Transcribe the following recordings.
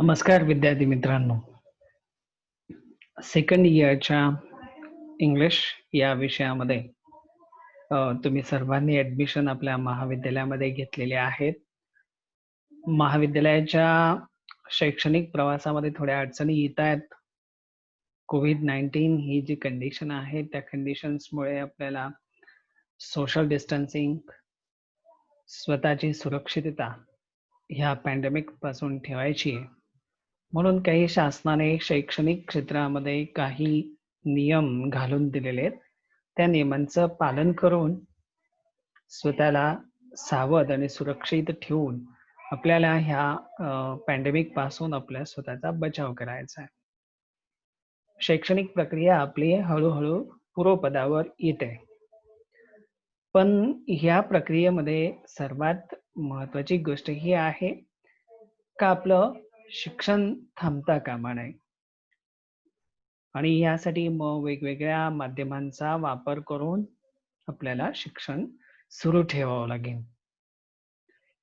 नमस्कार विद्यार्थी मित्रांनो. सेकंड इयरच्या इंग्लिश या विषयामध्ये तुम्ही सर्वांनी ॲडमिशन आपल्या महाविद्यालयामध्ये घेतलेले आहेत. महाविद्यालयाच्या शैक्षणिक प्रवासामध्ये थोड्या अडचणी येत आहेत. कोविड-19 ही जी कंडिशन आहे त्या कंडिशन्समुळे आपल्याला सोशल डिस्टन्सिंग, स्वतःची सुरक्षितता ह्या पॅन्डेमिक पासून ठेवायची आहे. म्हणून काही शासनाने शैक्षणिक क्षेत्रामध्ये काही नियम घालून दिलेले आहेत. त्या नियमांचं पालन करून स्वतःला सावध आणि सुरक्षित ठेवून आपल्याला ह्या पॅन्डेमिक पासून आपल्या स्वतःचा बचाव करायचा आहे. शैक्षणिक प्रक्रिया आपली हळूहळू पूर्वपदावर येते. पण ह्या प्रक्रियेमध्ये सर्वात महत्वाची गोष्ट ही आहे का आपलं शिक्षण थांबता कामा नये. आणि यासाठी मग वेगवेगळ्या माध्यमांचा वापर करून आपल्याला शिक्षण सुरू ठेवावं लागेल.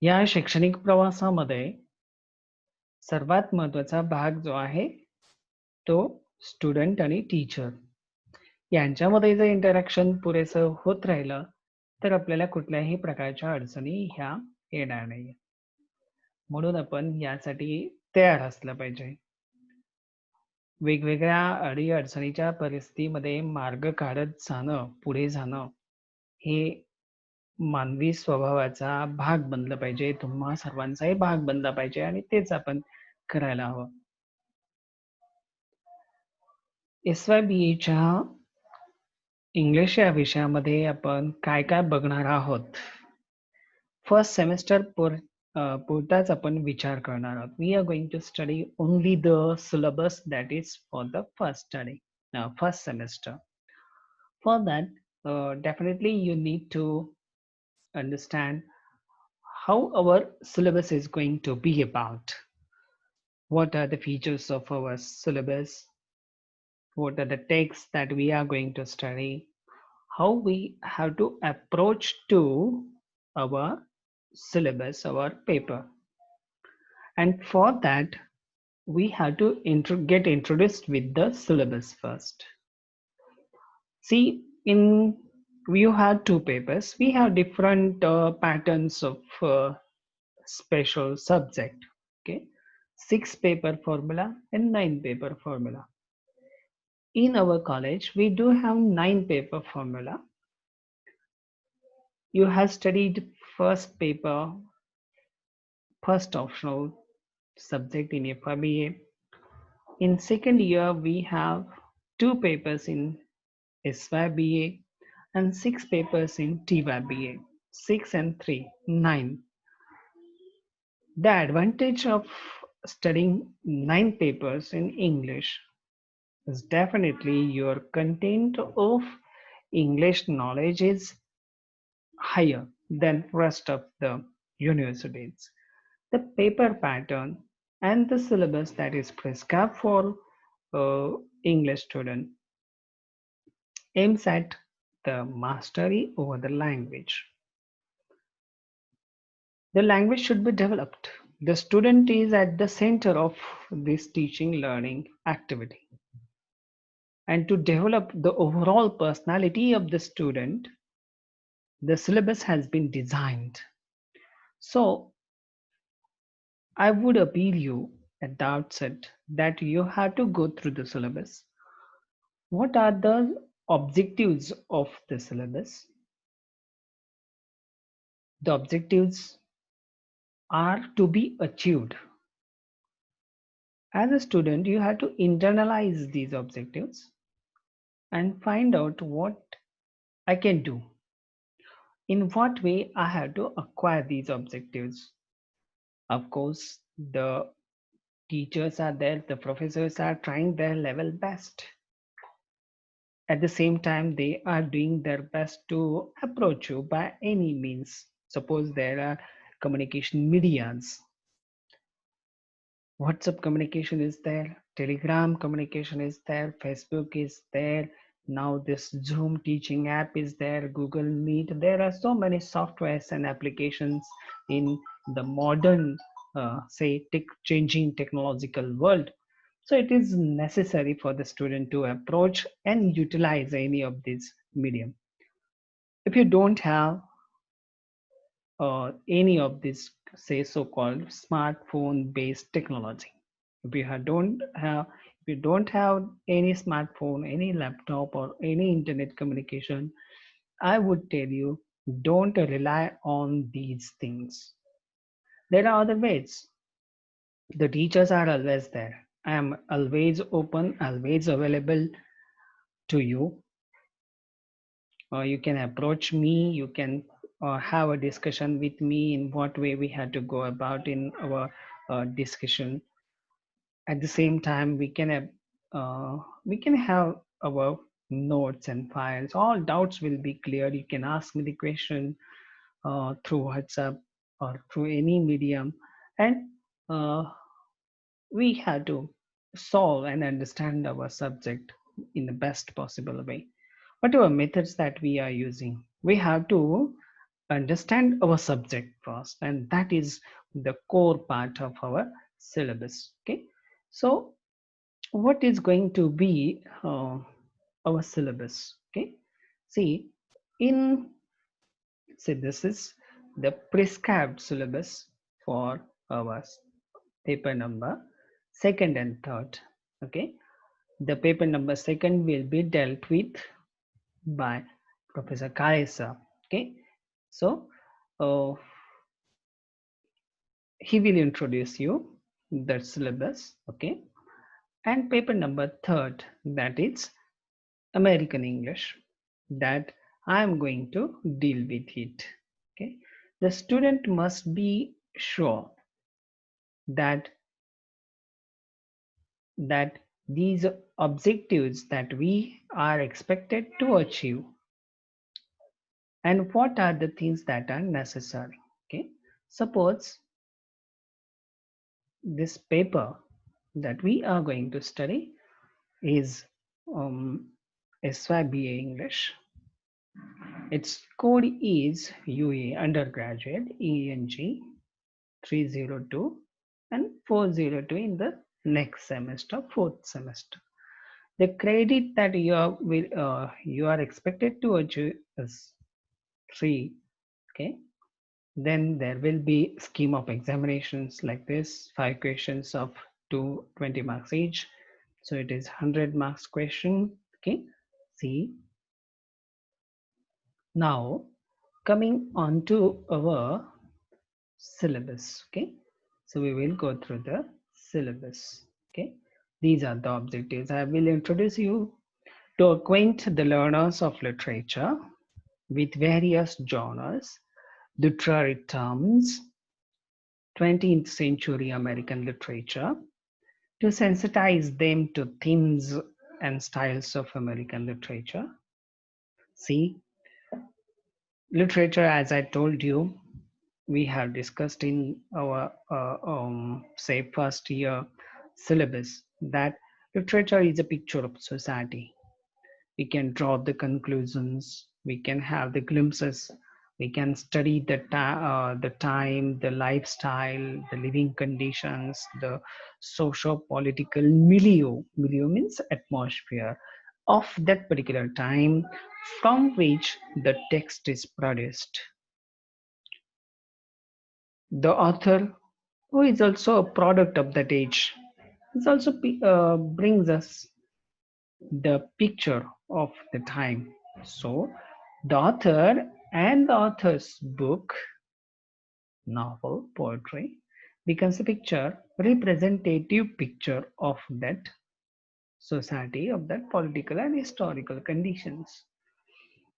या शैक्षणिक प्रवासामध्ये सर्वात महत्वाचा भाग जो आहे तो स्टुडंट आणि टीचर यांच्यामध्ये जर इंटरॅक्शन पुरेसं होत राहिलं तर आपल्याला कुठल्याही प्रकारच्या अडचणी ह्या येणार नाही. म्हणून आपण यासाठी तयार असलं पाहिजे. वेगवेगळ्या अडीअडचणीच्या परिस्थितीमध्ये मार्ग काढत जाणं, पुढे जाणं हे मानवी स्वभावाचा भाग बनलं पाहिजे. तुम्हा सर्वांचाही भाग बनला पाहिजे आणि तेच आपण करायला हवं. SYBAच्या इंग्लिश या विषयामध्ये आपण काय काय बघणार आहोत. फर्स्ट सेमेस्टर पुरताच आपण विचार करणार आहोत. We are going to study only the syllabus that is for the first semester. For that, definitely you need to understand how our syllabus is going to be about. What are the features of our syllabus? What are the texts that we are going to study? How we have to approach to our syllabus, our paper. And for that, we have to get introduced with the syllabus first. See, you have two papers. We have different patterns of special subject. Okay, 6 paper formula and 9 paper formula. In our college, we do have 9 paper formula. You have studied first paper, first optional subject in FRBA. In second year, we have 2 papers in SYBA and 6 papers in TYBA. 6 and 3, 9. The advantage of studying 9 papers in English is definitely your content of English knowledge is higher than rest of the universities. The paper pattern and the syllabus that is prescribed for English student aims at the mastery over the language. The language should be developed. The student is at the center of this teaching learning activity. And to develop the overall personality of the student, the syllabus has been designed. So I would appeal you at the outset that you have to go through the syllabus. What are the objectives of the syllabus? The objectives are to be achieved. As a student, you have to internalize these objectives and find out what I can do. In what way I have to acquire these objectives. Of course, the teachers are there, the professors are trying their level best. At the same time, they are doing their best to approach you by any means. Suppose there are communication medias. WhatsApp communication is there, Telegram communication is there, Facebook is there. Now this Zoom teaching app is there, Google Meet. There are so many softwares and applications in the modern say changing technological world. So it is necessary for the student to approach and utilize any of these medium. If you don't have any of this, say, so-called smartphone based technology, if you don't have any smartphone, any laptop, or any internet communication, I would tell you, don't rely on these things. There are other ways. The teachers are always there. I am always open, always available to you. You can approach me, you can have a discussion with me in what way we had to go about in our discussion. At the same time, we can have our notes and files. All doubts will be cleared. You can ask me the question through WhatsApp or through any medium, and uh, we have to solve and understand our subject in the best possible way. Whatever methods that we are using, we have to understand our subject first, and that is the core part of our syllabus. Okay, so what is going to be our syllabus? Okay, see, in see, this is the prescribed syllabus for our paper number second and third. Okay, the paper number second will be dealt with by Professor Karesa. Okay, so uh, he will introduce you the syllabus. Okay, and paper number third, that is American English, that I am going to deal with it. Okay, the student must be sure that that these objectives that we are expected to achieve, and what are the things that are necessary. Okay, suppose this paper that we are going to study is SYBA English. Its code is UA undergraduate ENG 302 and 402 in the next semester, fourth semester. The credit that you are expected to achieve is 3. Okay, then there will be scheme of examinations like this, 5 questions of 20 marks each, so it is 100 marks question. Okay, see, now coming on to our syllabus. Okay, so we will go through the syllabus. Okay, these are the objectives. I will introduce you to acquaint the learners of literature with various genres, literary terms, 20th century American literature, to sensitize them to themes and styles of American literature. See, literature, as I told you, we have discussed in our say first year syllabus that literature is a picture of society. We can draw the conclusions, we can have the glimpses, we can study the time, the lifestyle, the living conditions, the socio-political milieu. Milieu means atmosphere of that particular time from which the text is produced. The author, who is also a product of that age, this also brings us the picture of the time. So, the author and the author's book, novel, poetry, becomes a picture, representative picture of that society, of that political and historical conditions.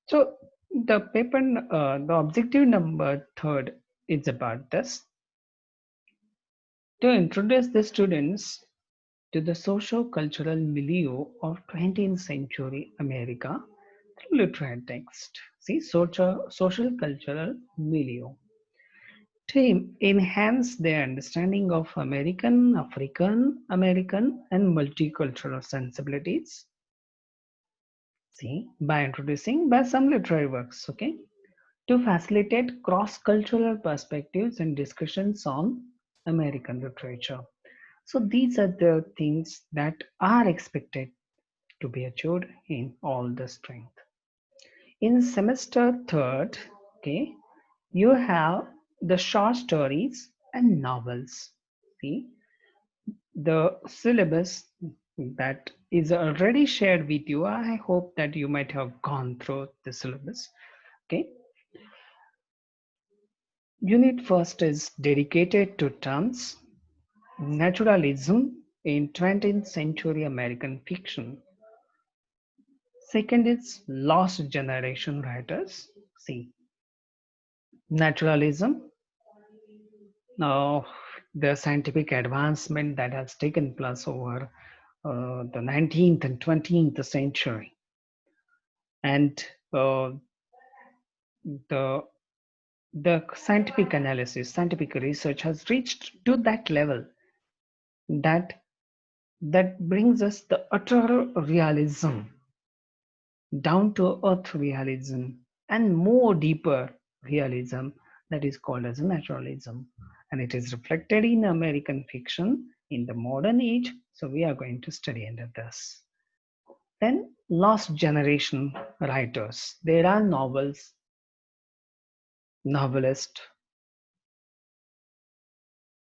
So, the objective number third is about this, to introduce the students to the socio-cultural milieu of 20th century America through literary text. See, social cultural milieu. To enhance their understanding of American, African American, and multicultural sensibilities. See, by introducing by some literary works, okay, to facilitate cross-cultural perspectives and discussions on American literature. So these are the things that are expected to be achieved in all the strength. In semester third, okay, you have the short stories and novels. See, the syllabus that is already shared with you. I hope that you might have gone through the syllabus. Okay. Unit first is dedicated to terms naturalism in 20th century American fiction. Second is lost generation writers. See, naturalism, now the scientific advancement that has taken place over the 19th and 20th century, and the the scientific analysis, scientific research has reached to that level that brings us the utter realism, down to earth realism, and more deeper realism that is called as naturalism, and it is reflected in American fiction in the modern age. So we are going to study under this. Then lost generation writers. There are novelists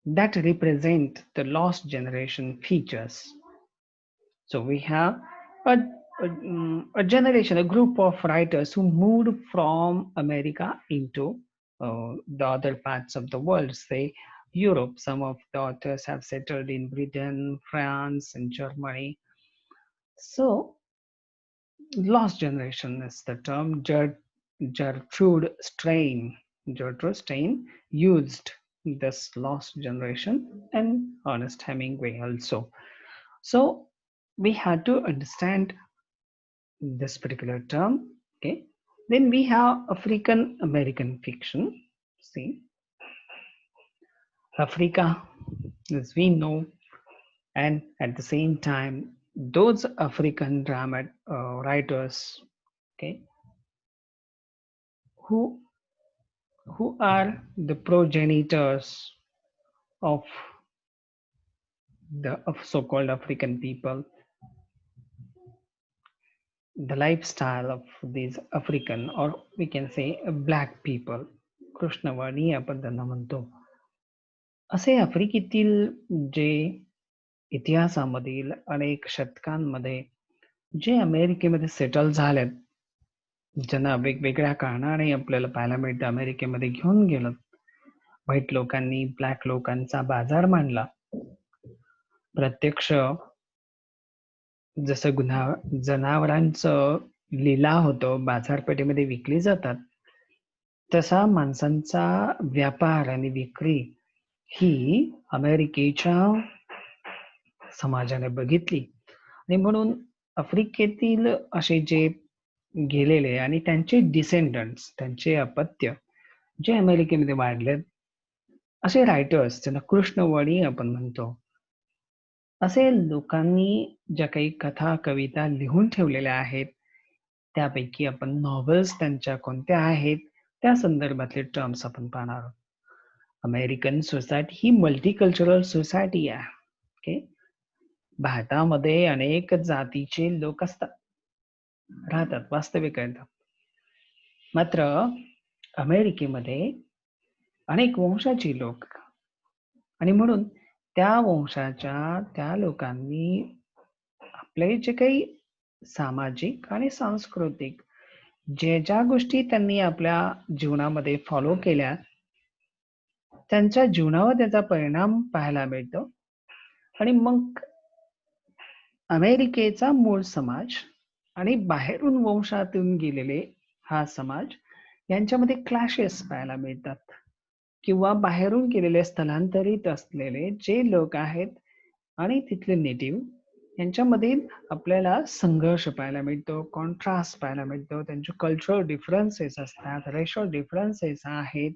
that represent the lost generation features. So we have a generation, a group of writers who moved from America into the other parts of the world, say Europe. Some of the authors have settled in Britain, France, and Germany. So lost generation is the term. Gertrude Stein used this lost generation, and Ernest Hemingway also. So we had to understand this particular term. Okay. Then we have African American fiction. See, Africa, as we know, and at the same time, those African drama writers, okay, who are the progenitors of the of so-called African people, the lifestyle of these African, or we can say black people, कृष्णवर्णीय आपण त्यांना म्हणतो. असे आफ्रिकेतील जे इतिहासामधील अनेक शतकांमध्ये जे अमेरिकेमध्ये settle झालेत, ज्यांना वेगवेगळ्या कारणाने आपल्याला पाहायला मिळतं अमेरिकेमध्ये घेऊन गेलं. व्हाईट लोकांनी ब्लॅक लोकांचा बाजार मांडला. प्रत्यक्ष जसं जनावरांचं लिलाव होतो, बाजारपेठेमध्ये विकली जातात, तसा माणसांचा व्यापार आणि विक्री ही अमेरिकेच्या समाजाने बघितली. आणि म्हणून आफ्रिकेतील असे जे गेलेले आणि त्यांचे डिसेंडंट्स, त्यांचे अपत्य जे अमेरिकेमध्ये वाढलेत, असे रायटर्स ज्यांना कृष्णवर्णी आपण म्हणतो, असे लोकांनी ज्या काही कथा कविता लिहून ठेवलेल्या आहेत, त्यापैकी आपण नॉव्हेल्स त्यांच्या कोणत्या आहेत त्या संदर्भातले टर्म्स आपण पाहणार आहोत. अमेरिकन सोसायटी ही मल्टीकल्चरल सोसायटी आहे. ओके, भारतामध्ये अनेक जातीचे लोक असतात, राहतात, वास्तविक आहेत. मात्र अमेरिकेमध्ये अनेक वंशाची लोक, आणि म्हणून त्या वंशाच्या त्या लोकांनी आपले जे काही सामाजिक आणि सांस्कृतिक ज्या गोष्टी त्यांनी आपल्या जीवनामध्ये फॉलो केल्या, त्यांच्या जीवनावर त्याचा परिणाम पाहायला मिळतो. आणि मग अमेरिकेचा मूळ समाज आणि बाहेरून वंशातून गेलेले हा समाज यांच्यामध्ये क्लॅशेस पाहायला मिळतात, किंवा बाहेरून गेलेले स्थलांतरित असलेले जे लोक आहेत आणि तिथले नेटिव्ह यांच्यामध्ये आपल्याला संघर्ष पाहायला मिळतो, कॉन्ट्रास्ट पाहायला मिळतो. त्यांचे कल्चरल डिफरन्सेस असतात, रेशल डिफरन्सेस आहेत,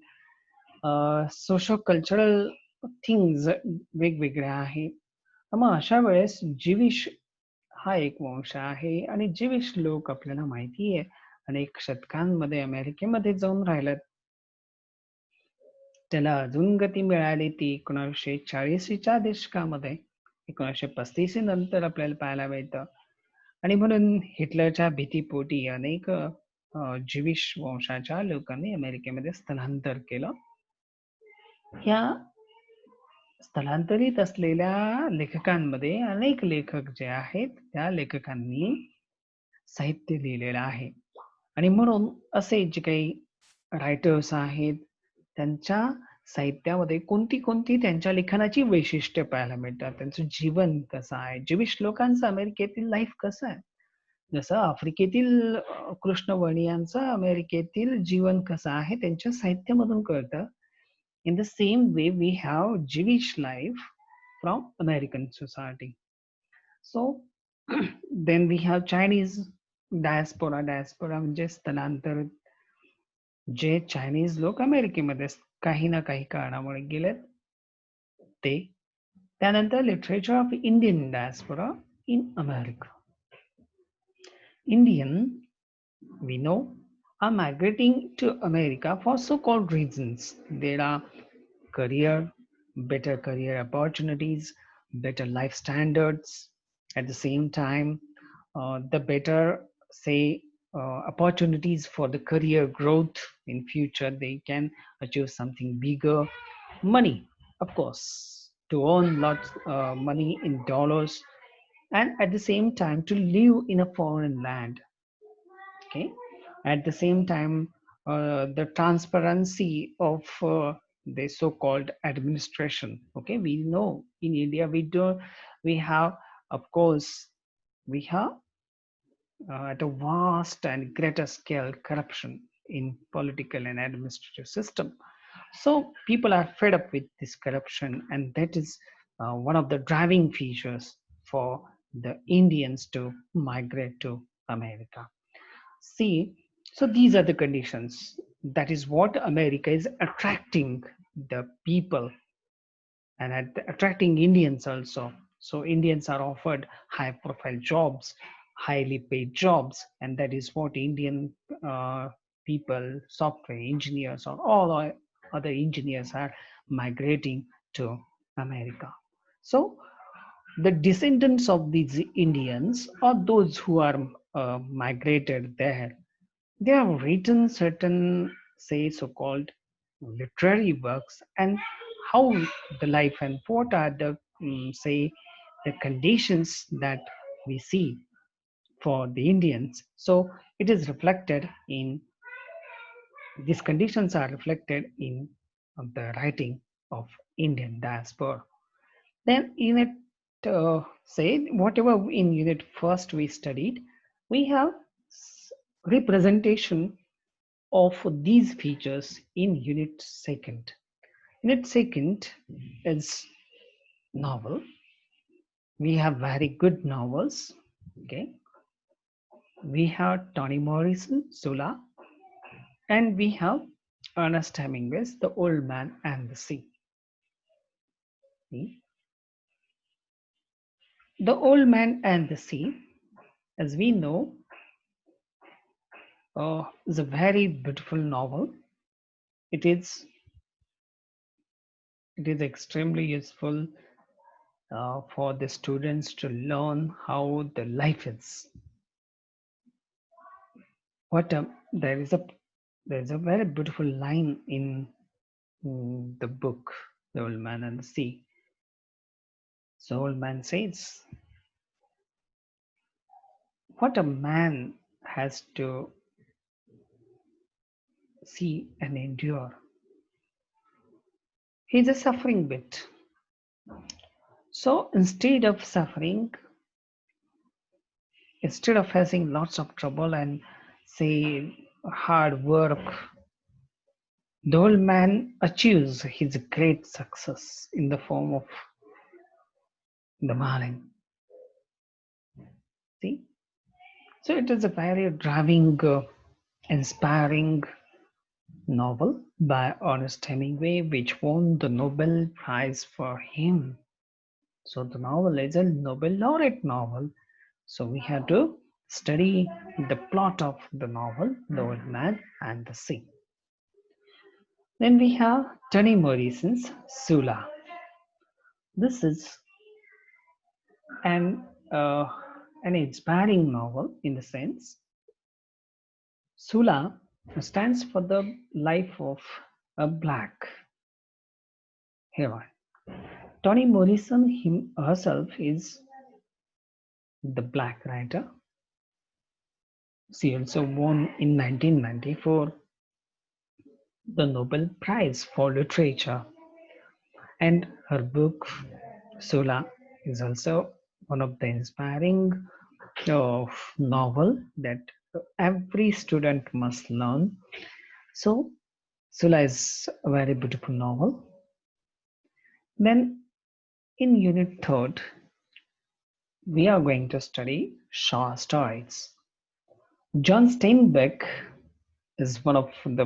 सोशो कल्चरल थिंग्स वेगवेगळ्या आहेत. मग अशा वेळेस जिविश हा एक वंश आहे, आणि जिविश लोक आपल्याला माहिती आहे अनेक शतकांमध्ये अमेरिकेमध्ये जाऊन राहिलेत. त्याला अजून गती मिळाली ती 1940च्या दशकामध्ये, 1935 नंतर आपल्याला पाहायला मिळतं. आणि म्हणून हिटलरच्या भीतीपोटी अनेक ज्यूइश वंशाच्या लोकांनी अमेरिकेमध्ये स्थलांतर केलं. ह्या स्थलांतरित असलेल्या लेखकांमध्ये अनेक लेखक जे आहेत त्या लेखकांनी साहित्य लिहिलेलं आहे. आणि म्हणून असे जे काही रायटर्स आहेत त्यांच्या साहित्यामध्ये कोणती कोणती त्यांच्या लिखाणाची वैशिष्ट्य पाहायला मिळतात, त्यांचं जीवन कसं आहे, ज्यूइश लोकांचं अमेरिकेतील लाईफ कसं आहे, जसं आफ्रिकेतील कृष्णवर्णियांचं अमेरिकेतील जीवन कसं आहे त्यांच्या साहित्यामधून कळतं. In the same way, we have Jewish life from American society. So then we have Chinese diaspora. Diaspora म्हणजे स्थलांतर, जे चायनीज लोक अमेरिकेमध्ये काही ना काही कारणामुळे गेलेत ते. त्यानंतर literature of Indian diaspora in America. Indian, we know, are migrating to America for so-called reasons. There are better career opportunities, better life standards. At the same time, the better, say, opportunities for the career growth in future. They can achieve something bigger. Money, of course, to earn lots money in dollars, and at the same time to live in a foreign land. Okay, at the same time, the transparency of the so-called administration. Okay, we know in India we have, of course, we have at a vast and greater scale corruption in political and administrative system. So people are fed up with this corruption, and that is one of the driving features for the Indians to migrate to America. See, so these are the conditions. That is what America is attracting the people, and attracting Indians also. So Indians are offered high profile jobs, highly paid jobs, and that is what Indian people, software engineers, or all other engineers are migrating to America. So the descendants of these Indians, or those who are migrated there, they have written certain, say, so-called literary works, and how the life and what are the, say, the conditions that we see for the Indians. So it is reflected in, these conditions are reflected in the writing of Indian diaspora. Then unit, say, whatever in unit first we studied, we have representation of these features in unit second. Unit second is novel. We have very good novels. Okay, we have Toni Morrison, Zola, and we have Ernest Hemingway's The Old Man and the Sea. See? The Old Man and the Sea, as we know, is a very beautiful novel. It is extremely useful for the students to learn how the life is. There is a very beautiful line in the book, The Old Man and the Sea. So old man says, what a man has to see and endure. He's a suffering bit. So instead of suffering, instead of facing lots of trouble and, say, hard work, the old man achieves his great success in the form of the Marlin. See? So it is a very driving, inspiring novel by Ernest Hemingway, which won the Nobel Prize for him. So the novel is a Nobel laureate novel. So we have to study the plot of the novel, The Old Man and the Sea. Then we have Toni Morrison's Sula. This is an uh, an inspiring novel in the sense Sula stands for the life of a black heroine. Toni Morrison herself is the black writer. She also won in 1994 the Nobel Prize for Literature, and her book Sula is also one of the inspiring novel that every student must learn. So Sula is a very beautiful novel. Then in unit third, we are going to study short stories. John Steinbeck is one of the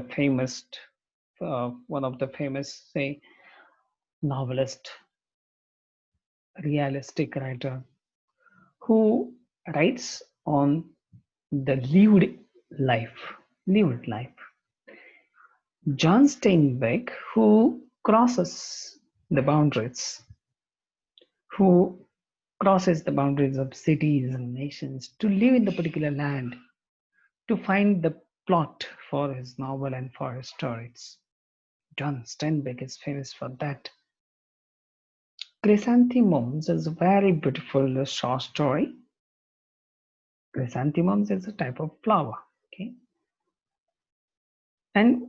famous, say, novelist, realistic writer who writes on the life, lived life. John Steinbeck, who crosses the boundaries, who crosses the boundaries of cities and nations to live in the particular land, to find the plot for his novel and for his stories. John Steinbeck is famous for that. Chrysanthemums is a very beautiful short story. Chrysanthemums is a type of flower. Okay. And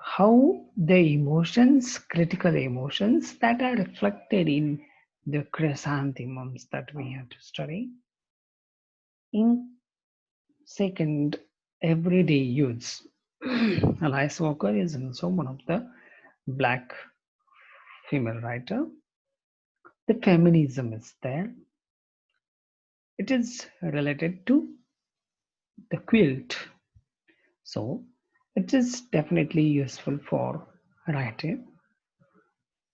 how the emotions, critical emotions that are reflected in the chrysanthemums that we have to study in second everyday use. Alice Walker is also one of the black female writer. The feminism is there. It is related to the quilt. So it is definitely useful for writing.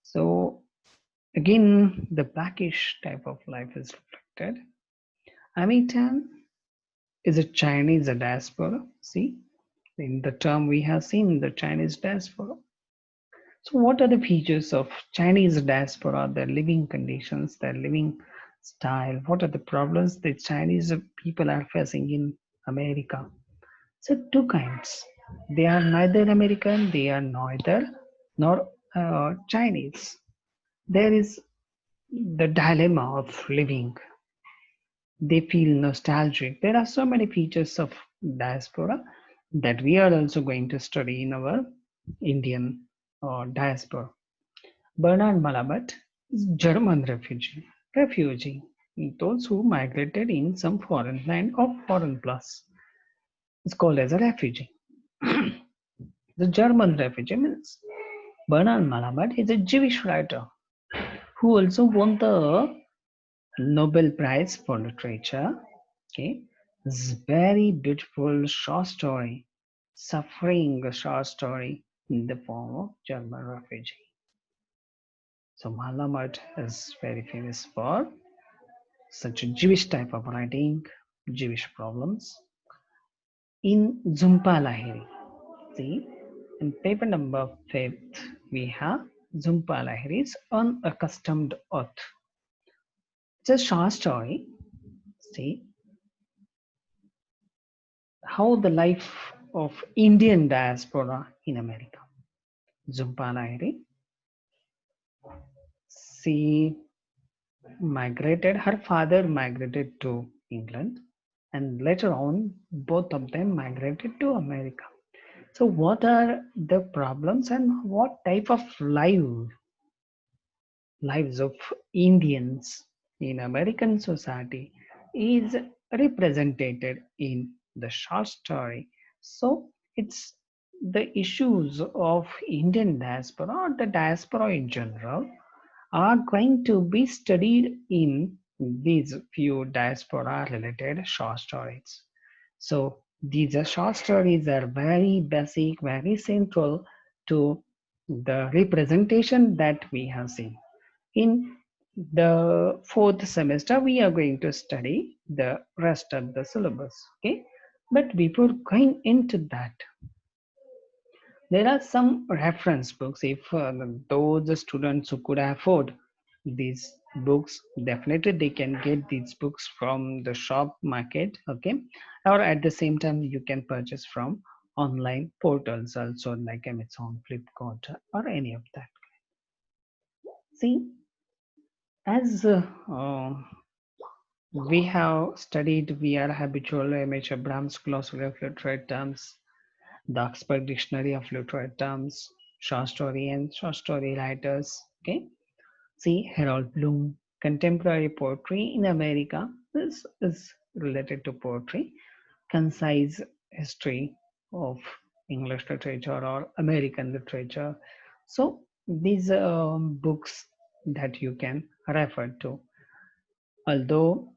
So again, the blackish type of life is reflected. Amitan is a Chinese diaspora. See, in the term we have seen the Chinese diaspora. So what are the features of Chinese diaspora, their living conditions, their living style? What are the problems the Chinese people are facing in America? So two kinds. They are neither American, they are neither nor Chinese. There is the dilemma of living. They feel nostalgic. There are so many features of diaspora that we are also going to study in our Indian diaspora. Bernard Malabat is German refugee, those who migrated in some foreign land or foreign plus. It's called as a refugee. The German refugee means Bernard Malabat is a Jewish writer who also won the Nobel Prize for Literature. Okay, this very beautiful short story, suffering short story in the form of German refugee. So Malabat is very famous for such a Jewish type of writing, Jewish problems. In Jhumpa Lahiri, see, in paper number 5th, we have Jhumpa Lahiri's Unaccustomed Earth. It's a short story. See how the life of Indian diaspora in America. Jhumpa Lahiri, she migrated, her father migrated to England, and later on, both of them migrated to America. So, what are the problems and what type of lives of Indians in American society is represented in the short story? So, it's the issues of Indian diaspora or the diaspora in general are going to be studied in these few diaspora related short stories. So these short stories are very basic, very central to the representation that we have seen. In the fourth semester, we are going to study the rest of the syllabus. Okay, but before going into that, There are some reference books. If those students who could afford these books, definitely they can get these books from the shop market, okay? Or at the same time, you can purchase from online portals also, like Amazon, Flipkart, or any of that. See, as we have studied, we are habitual image Abraham's glossary of literary terms, the Oxford Dictionary of Literary Terms, short story and short story writers. Okay, see Harold Bloom, contemporary poetry in America. This is related to poetry, concise history of English literature or American literature. So these books that you can refer to. Although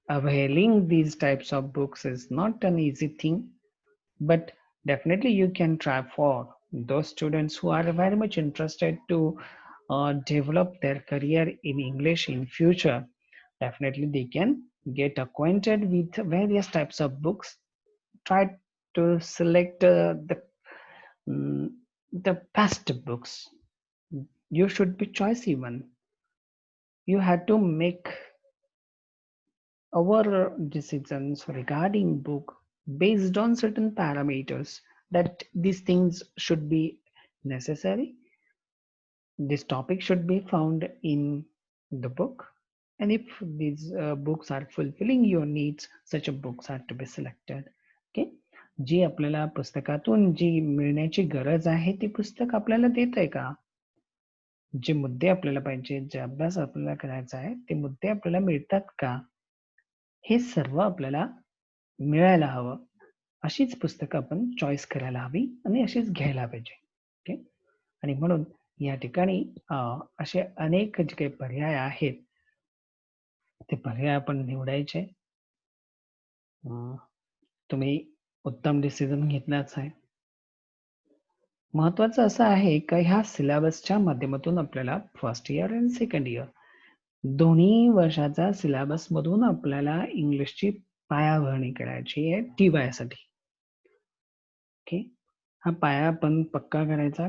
availing these types of books is not an easy thing, but definitely you can try for those students who are very much interested to develop their career in English in future. Definitely they can get acquainted with various types of books. Try to select mm, the best books. You should be choosy one. You have to make our decisions regarding book based on certain parameters, that these things should be necessary, this topic should be found in the book, and if these books are fulfilling your needs, such a books are to be selected. Okay, जी आपल्याला पुस्तकातून जी मिळण्याची गरज आहे ती पुस्तक आपल्याला देत आहे का, जे मुद्दे आपल्याला पाहिजे, जे अभ्यास आपल्याला करायचा आहे ते मुद्दे आपल्याला मिळतात का, हे सर्व आपल्याला मिळायला हवं. अशीच पुस्तकं आपण चॉईस करायला हवी आणि अशीच घ्यायला पाहिजे. ओके, आणि म्हणून या ठिकाणी असे अनेक जे काही पर्याय आहेत ते पर्याय आपण निवडायचे. तुम्ही उत्तम डिसिजन घेतलाच आहे. महत्वाचं असं आहे का ह्या सिलेबसच्या माध्यमातून आपल्याला फर्स्ट इयर आणि सेकंड इयर दोन्ही वर्षाचा सिलेबस मधून आपल्याला इंग्लिशची पायाभरणी करायची आहे TY साठी. ओके, हा पाया आपण पक्का करायचा,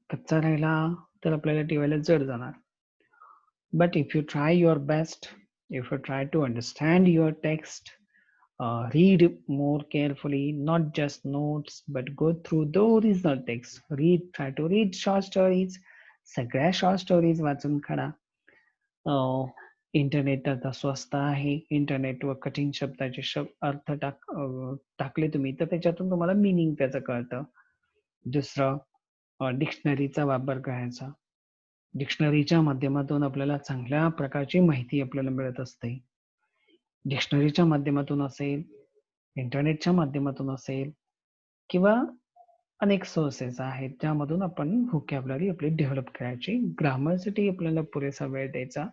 कच्चा राहिला तर आपल्याला TY जड जाणार. But if you try your best, if you try to understand your text, read more carefully, not just notes, but go through the original text. Try to read short stories. सगळ्या short stories वाचून काढा. Internet आता स्वस्त आहे, इंटरनेटवर कठीण शब्दाचे अर्थ टाकले तुम्ही तर त्याच्यातून तुम्हाला मिनिंग त्याचं कळतं. दुसरं, डिक्शनरीचा वापर करायचा. डिक्शनरीच्या माध्यमातून आपल्याला चांगल्या प्रकारची माहिती आपल्याला मिळत असते. डिक्शनरीच्या माध्यमातून असेल, इंटरनेटच्या माध्यमातून असेल, किंवा अनेक सोर्सेस आहेत ज्यामधून आपण व्होकॅब्युलरी आपली डेव्हलप करायची. ग्रामरसाठी आपल्याला पुरेसा वेळ द्यायचा.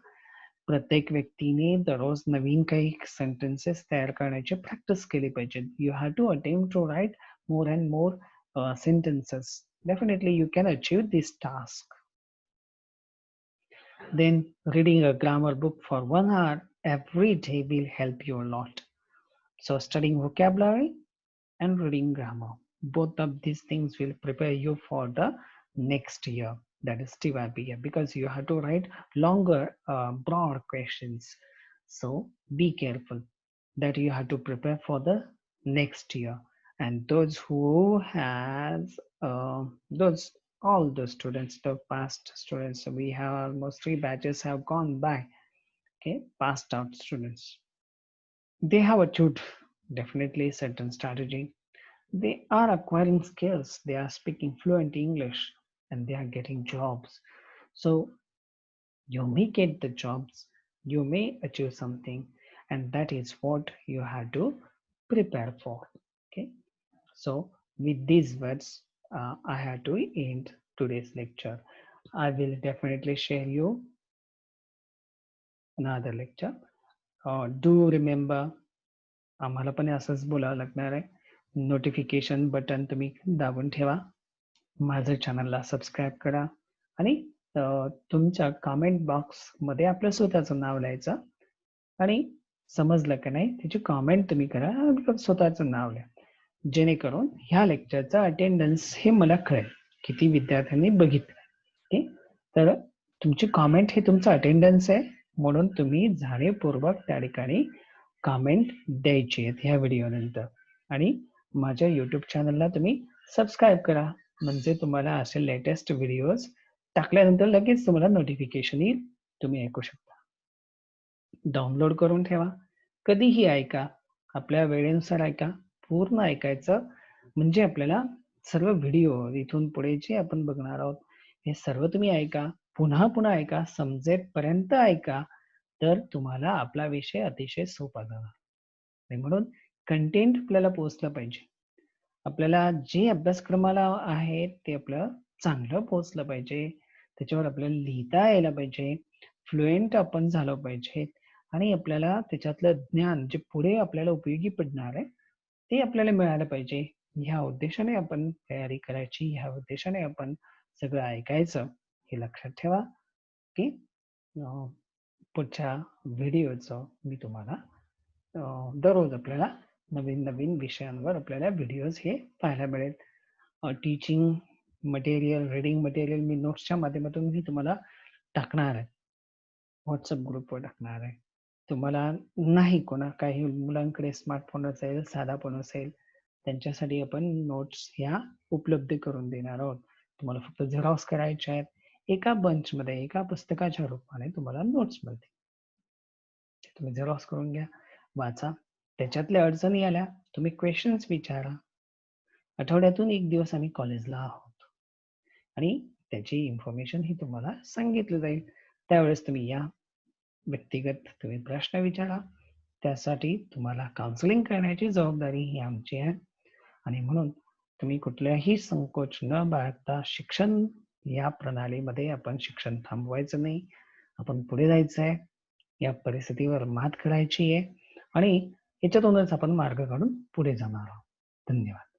प्रत्येक व्यक्तीने दररोज नवीन काही सेंटेन्सेस तयार करण्याची प्रॅक्टिस केली पाहिजे. You have to attempt to write more and more sentences. Definitely you can achieve this task. Then reading a grammar book for 1 hour every day will help you a lot. So studying vocabulary and reading grammar, both of these things will prepare you for the next year, that is TYPA, because you have to write longer broad questions. So be careful that you have to prepare for the next year. And those who has those all the students, the past students, we have almost 3 batches have gone by. Okay, passed out students, they have achieved definitely certain strategy. They are acquiring skills, they are speaking fluent English, and they are getting jobs. So you may get the jobs, you may achieve something, and that is what you have to prepare for. Okay, so with these words, I have to end today's lecture. I will definitely share you another lecture. Do remember, आम्हाला पण असंच बोलावं लागणार आहे. Notification button तुम्ही दाबून ठेवा, माझ्या चॅनलला सबस्क्राईब करा, आणि तुमच्या कमेंट बॉक्समध्ये आपलं स्वतःचं नाव लिहायचं, आणि समजलं का नाही त्याची कमेंट तुम्ही करा, स्वतःचं नाव लिहा. जेणेकरून ह्या लेक्चरचं अटेंडन्स हे मला कळेल किती विद्यार्थ्यांनी बघितलं. ओके, तर तुमची कॉमेंट हे तुमचं अटेंडन्स आहे, म्हणून तुम्ही जाणीवपूर्वक त्या ठिकाणी कॉमेंट द्यायची आहेत ह्या व्हिडिओ नंतर. आणि माझ्या युट्यूब चॅनलला तुम्ही सबस्क्राईब करा, म्हणजे तुम्हाला असे लेटेस्ट व्हिडिओज टाकल्यानंतर लगेच तुम्हाला नोटिफिकेशन येईल, तुम्ही ऐकू शकता. डाउनलोड करून ठेवा, कधीही ऐका, आपल्या वेळेनुसार ऐका, पूर्ण ऐकायचं, म्हणजे आपल्याला सर्व व्हिडिओ इथून पुढे जे आपण बघणार आहोत हे सर्व तुम्ही ऐका, पुन्हा पुन्हा ऐका, समजेपर्यंत ऐका, तर तुम्हाला आपला विषय अतिशय सोपा जाणार. आणि म्हणून कंटेंट आपल्याला पोहोचलं पाहिजे, आपल्याला जे अभ्यासक्रमाला आहे ते आपलं चांगलं पोहोचलं पाहिजे, त्याच्यावर आपल्याला लिहिता यायला पाहिजे, फ्लुएंट आपण झालं पाहिजे, आणि आपल्याला त्याच्यातलं ज्ञान जे पुढे आपल्याला उपयोगी पडणार आहे ते आपल्याला मिळालं पाहिजे. ह्या उद्देशाने आपण तयारी करायची, ह्या उद्देशाने आपण सगळं ऐकायचं, हे लक्षात ठेवा की पुढच्या व्हिडिओचं मी तुम्हाला दररोज आपल्याला नवीन नवीन विषयांवर आपल्याला व्हिडिओज हे पाहायला मिळेल. टीचिंग मटेरियल, रीडिंग मटेरियल मी नोट्सच्या माध्यमातून मी तुम्हाला टाकणार आहे, व्हॉट्सअप ग्रुपवर टाकणार आहे. तुम्हाला नाही काही मुलांकडे स्मार्टफोन असेल, साधा फोन असेल, त्यांच्यासाठी आपण नोट्स ह्या उपलब्ध करून देणार आहोत. तुम्हाला फक्त झेरॉक्स करायच्या आहेत, एका बंचमध्ये एका पुस्तकाच्या रूपाने तुम्हाला नोट्स मिळतील. तुम्ही झेरॉक्स करून घ्या, वाचा, त्याच्यातल्या अडचणी आल्या तुम्ही क्वेश्चन्स विचारा. आठवड्यातून एक दिवस आम्ही कॉलेजला आहोत आणि त्याची इन्फॉर्मेशन ही तुम्हाला सांगितलं जाईल. त्यावेळेस तुम्ही या, व्यक्तिगत तुम्ही प्रश्न विचारा, त्यासाठी तुम्हाला काउन्सिलिंग करण्याची जबाबदारी ही आमची आहे. आणि म्हणून तुम्ही कुठल्याही संकोच न बाळगता शिक्षण या प्रणालीमध्ये आपण शिक्षण थांबवायचं नाही, आपण पुढे जायचं आहे, या परिस्थितीवर मात करायची आहे, आणि याच्यातूनच आपण मार्ग काढून पुढे जाणार आहोत. धन्यवाद.